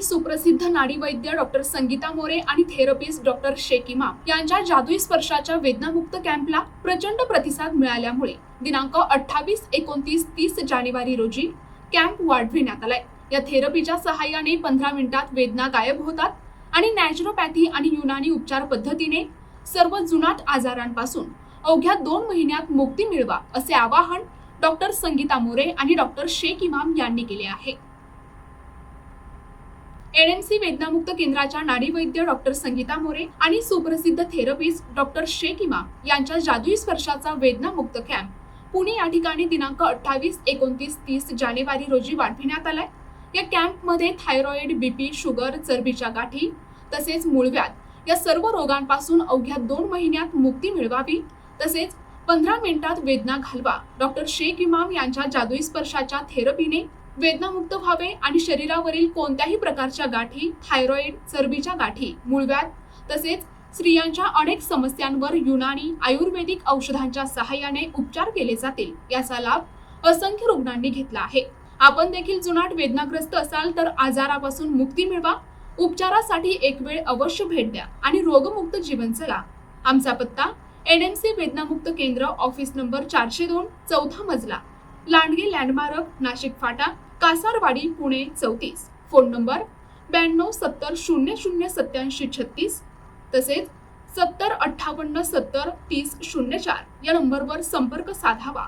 सुप्रसिद्ध नाडीवैद्य डॉक्टर संगीता मोरे आणि therapist doctor Shaikh इमाम यांच्या जादुई स्पर्शाच्या वेदनामुक्त कॅम्पला प्रचंड प्रतिसाद मिळाल्यामुळे दिनांक 28, 29, 30 जानेवारी रोजी कॅम्प वाढविण्यात आलाय। या थेरपीच्या सहाय्याने 15 मिनिटात वेदना गायब होतात आणि नॅचरोपॅथी आणि युनानी उपचार पद्धतीने सर्व जुनाट आजारांपासून अवघ्या 2 महिन्यात मुक्ती मिळवा असे आवाहन डॉक्टर संगीता मोरे आणि डॉक्टर शेख इमाम यांनी केले आहे। एनएमसी वेदनामुक्त केंद्राच्या नाडीवैद्य डॉक्टर संगीता मोरे आणि सुप्रसिद्ध थेरपिस्ट डॉक्टर शेख इमाम यांच्या जादुई स्पर्शाचा वेदनामुक्त कॅम्प पुणे या ठिकाणी दिनांक 28, 29, 30 जानेवारी रोजी वाढविण्यात आलाय। या कॅम्पमध्ये थायरॉइड, बीपी, शुगर, चरबीच्या गाठी तसेच मूळव्याध या सर्व रोगांपासून अवघ्या 2 महिन्यात मुक्ती मिळवावी तसेच 15 मिनिटात वेदना घालवा। डॉक्टर शेख इमाम यांच्या जादुई स्पर्शाच्या थेरपीने वेदनामुक्त व्हावे आणि शरीरावरील कोणत्याही प्रकारच्या गाठी, थायरॉइड, चरबीच्या गाठी, मूळव्याध तसेच स्त्रियांच्या अनेक समस्यांवर युनानी आयुर्वेदिक औषधांच्या सहाय्याने उपचार केले जातील याचा लाभ असंख्य रुग्णांनी घेतला आहे। आपण देखील जुनाट वेदनाग्रस्त असाल तर आजारापासून मुक्ती मिळवा। उपचारासाठी एक वेळ अवश्य भेट द्या आणि रोगमुक्त जीवन जगा। आमचा पत्ता एनएमसी वेदनामुक्त केंद्र, ऑफिस नंबर 402, 4था मजला, Landge landmark, Nashik Phata, Kasarwadi, Pune 34। Phone number 92 70 00 87 36 तसेच 70 58 70 30 04 या नंबरवर संपर्क साधावा।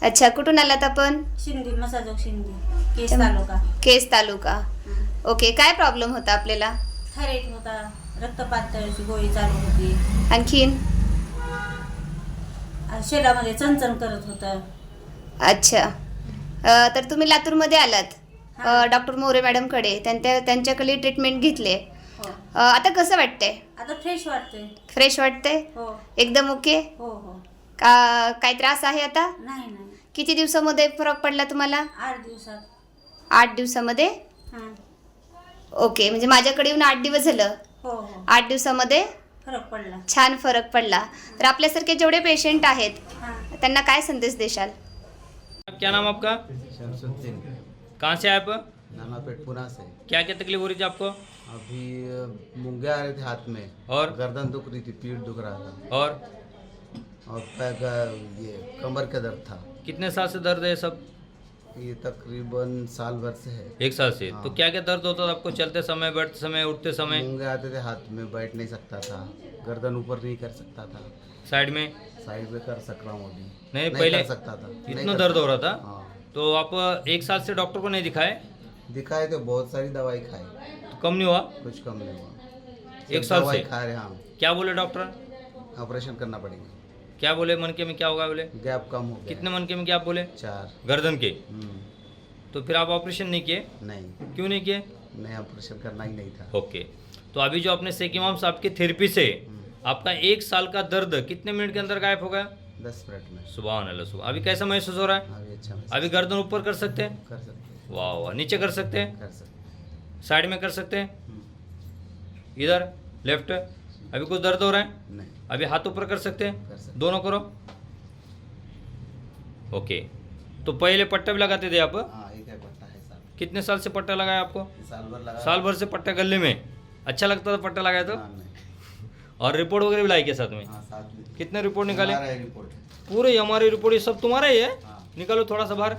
अच्छा, कुठून आलात आपण? शिंदे, मसाजोग शिंदे, केस तालुका। केस तालुका। ओके, काय प्रॉब्लेम होता आपल्याला? थायरॉइड होता, रक्तपातळीची गोळी चालू होती, आणखीन? शरीरामध्ये चणचण करत होतं। अच्छा, तर तुम्ही लातूरमध्ये आलात डॉक्टर मोरे मॅडमकडे, त्यांच्याकडे ट्रीटमेंट घेतले। हो, आता कसं वाटतंय? आता फ्रेश वाटतंय। फ्रेश वाटतंय? हो एकदम ओके? हो हो। काय त्रास आहे आता? नाही नाही, किती दिवसामध्ये फरक पडला तुम्हाला? 8 दिवसात। 8 दिवसामध्ये? हां, ओके, म्हणजे माझ्याकडे येऊन 8 दिवस झालं। हो हो, 8 दिवसामध्ये फरक पडला। छान फरक पडला। तर आपल्यासारखे जेवढे पेशंट आहेत हां, त्यांना काय संदेश देशाल? क्या नाम आपका? शमसुद्दीन। कहाँ से आए आप? नानापेट पुणे से। क्या क्या तकलीफ हो रही थी आपको? अभी मूंगे आ रहे थे हाथ में और गर्दन दुख रही थी, पीठ दुख रहा था और पैर का ये कमर का दर्द था। कितने साल से दर्द है ये सब? ये तकरीबन साल भर से है। 1 साल से। हाँ। तो क्या क्या दर्द होता था आपको? चलते समय, बैठते समय, उठते समय? मूंगे आते थे हाथ में, बैठ नहीं सकता था, गर्दन ऊपर नहीं कर सकता था, साइड में? साइड में कर सक रहा हूँ अभी। नहीं, पहले कर सकता था, नहीं इतना कर दर्द हो सकता। रहा था? हाँ, तो आप 1 साल से डॉक्टर को नहीं दिखाए? दिखाए तो बहुत सारी दवाई खाई, तो कम नहीं हुआ? कुछ कम नहीं हुआ। 1 साल दवाई से? खा रहे हम, क्या बोले डॉक्टर? ऑपरेशन करना पड़ेगा। क्या बोले मनके में? क्या होगा बोले? गैप कम हो गया। कितने मनके में क्या बोले? 4। गर्दन के? हम्म, तो फिर आप ऑपरेशन नहीं किए? नहीं क्यों नहीं किए? नहीं, ऑपरेशन करना ही नहीं था। ओके, तो अभी जो आपने शेख इमाम साहब की थेरेपी से आपका 1 साल का दर्द कितने मिनट के अंदर गायब हो गया? 10 मिनट में। सुभान अल्लाह, सुभान। अभी कैसा महसूस हो रहा है? अभी अच्छा महसूस अभी गर्दन ऊपर कर सकते हैं? कर सकते वाह वाह। नीचे कर सकते हैं? कर सकते। साइड में कर सकते हैं? इधर लेफ्ट? अभी कुछ दर्द हो रहा है? नहीं, अभी हाथ ऊपर कर सकते हैं? कर सकते। दोनों करो। ओके, तो पहले पट्टा भी लगाते थे आप? हाँ, एक है पट्टा है साल। कितने साल से पट्टा लगाया आपको? साल भर लगा। साल भर से पट्टा गले में? अच्छा लगता था पट्टा लगाया तो? हाँ, नहीं। और रिपोर्ट वगैरह भी लाई के साथ में? हाँ, साथ में। कितने रिपोर्ट निकाले? हमारा है रिपोर्ट। पूरे हमारी रिपोर्ट ये सब तुम्हारा ही है? हाँ। निकालो थोड़ा सा बाहर।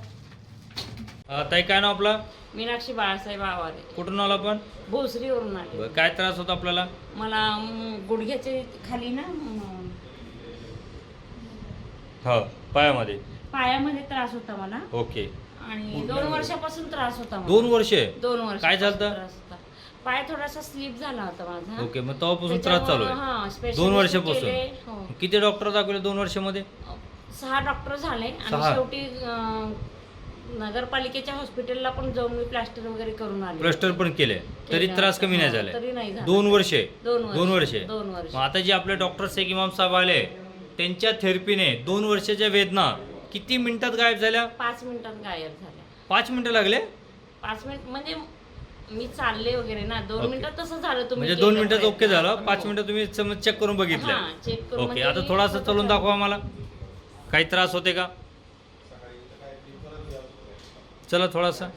ताई, काय नाव आपलं? मीनाक्षी बाळासाहेब आवारे, कुठून आलो आपण? भोसरीवरून आले। बरं, काय त्रास होता आपल्याला? मला गुडघ्याचे खाली ना हो, पायामध्ये? पायामध्ये त्रास होता मला ओके। आणि 2 वर्षापासून त्रास होता मला। 2 वर्षे? 2 वर्ष काय झालं? पाय थोडासा स्लिप झाला होता माझा। ओके, मग तेव्हापासून त्रास चालू आहे? हां, 2 वर्षापासून? केले, हो। किती डॉक्टर दाखवले 2 वर्षामध्ये? 6 डॉक्टर झाले आणि 6? शेवटी नगरपालिकेच्या हॉस्पिटलला पण जाऊन मी प्लास्टर वगैरे करून आले। प्लास्टर पण केले तरी त्रास कमी नाही झाला? तरी नाही झाला। 2 वर्षे? 2 वर्षे? 2 वर्ष। मग आता जे आपले डॉक्टर शेख इमाम साहेब आले त्यांच्या थेरपीने 2 वर्षाच्या वेदना किती मिनिटात गायब झाल्या? 5 मिनिटात गायब झाल्या। 5 मिनिटं लागले? 5 मिनिट म्हणजे मी चालले वगैरे ना, 2 ओके. मिनिटात तसं झालं तुम्ही म्हणजे 2 केलं मिनिटात प्रयत्न. ओके झालं, 5 हो. मिनिटं तुम्ही चेक करून बघितलं? हां, चेक करून ओके, म्हणजे आता मी थोडासा स्वतः चलून दाखवा मला. काही त्रास होते का? चला थोडासा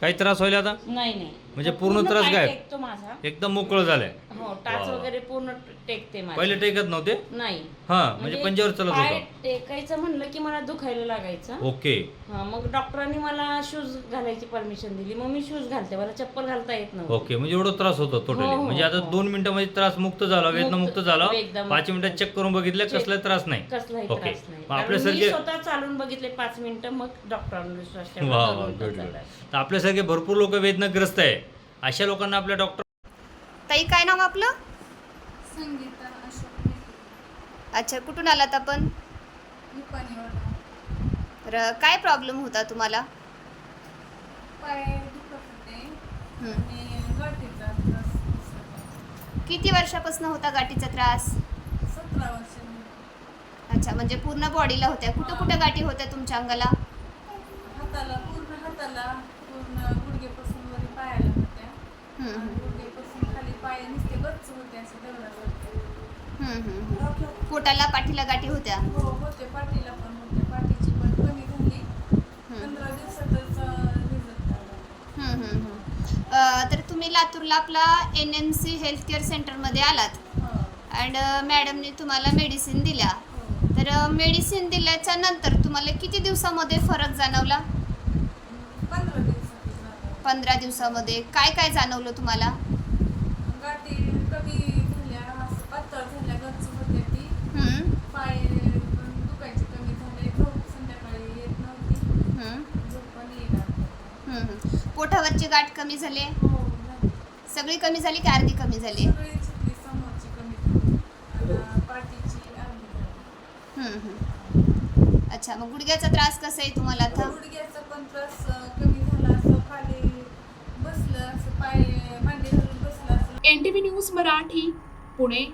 काही त्रास व्हायला आता? नाही नाही म्हणजे पूर्ण त्रास पाय गायब? टेकतो माझा. एकदम मोकळं झालंय. हो, टाच वा. वगैरे पूर्ण टेकते माझी. पहिले टेकत नव्हते? नाही. हा, म्हणजे पंजावर चलत पाय होता. टेकायचं म्हणलं की मला दुखायला लागायचं. ओके. हा, मग डॉक्टरांनी मला शूज घालायची परमिशन दिली. मग मी शूज घालते, मला चप्पल घालता येत नव्हतं. ओके, म्हणजे एवढा त्रास होतो टोटली. हो, हो, म्हणजे आता हो. 2 मिनिटांमध्ये त्रास मुक्त झाला, वेदना मुक्त झाला. एकदम. 5 मिनिटात चेक करून बघितलं, कसला त्रास नाही. कसलाही ओके. त्रास नाही. मग कारण मी आपल्यासारखे स्वतः चालून बघितले 5 मिनिटं, मग डॉक्टरांना विश्वास ठेवला. वा 2 वा, मिनिटात गुड गुड. चाललाय. तर आपल्यासारखे भरपूर लोक वेदनाग्रस्त आहे. अशा लोकांना आपल्या डॉक्टर. ताई काय नाव आपलं? संगीता अशोक अच्छा, कुठून आलात आपण? निपाणीवाडा. तर काय प्रॉब्लेम होता तुम्हाला? पाय दुखत होते हं. आणि गाठीचा त्रास होता. किती वर्षापासून होता गाठीचा त्रास? 17 वर्ष. अच्छा, म्हणजे पूर्ण बॉडीला होत्या. कुठं कुठं गाठी होत्या तुमच्या अंगाला? हाताला पूर्ण गुडघेपासून वरी पायाला होत्या. हं, आणि हं. गुडघेपासून खाली पाय नुसते गच्च होते असे दगडासारखे. हं, हं. पोटाला पाठीला गाठी होत्या? हो होते, पाठीला पण होते. पाठीची पण कमी झाली. हं. 15 दिवसातच रिझल्ट आला. हं, हं, हं. तर तुम्ही लातूरला आपला NMC हेल्थ केअर सेंटरमध्ये आलात हो अँड मॅडमने तुम्हाला मेडिसिन दिल्या. हो. तर मेडिसिन दिल्याच्या नंतर तुम्हाला किती दिवसामध्ये फरक जाणवला? 15 दिवसात झालं. 15 दिवसामध्ये काय काय जाणवलं तुम्हाला? गाठी कमी झाल्या, असं पातळ झाल्या, गच्च होत्या ती. हं, पाय पण दुखायचे कमी झाले. झोप संध्याकाळी येत नव्हती. हं, झोप पण येणार. हं, हं. पोटावरची गाठ कमी झाली? हो झाली. सगळी कमी झाली की अर्धी कमी झाली? सगळी चिकली समोरची कमी झाली आणि पाठीची अर्धी झाली. हं, हं. अच्छा, मग गुडघ्याचा त्रास कसा आहे तुम्हाला आता? गुडघ्याचा पण त्रास कमी झाला. असं खाली बसलं, असं पाय मांडी घालून बसलं असं. NTV news Marathi, Pune.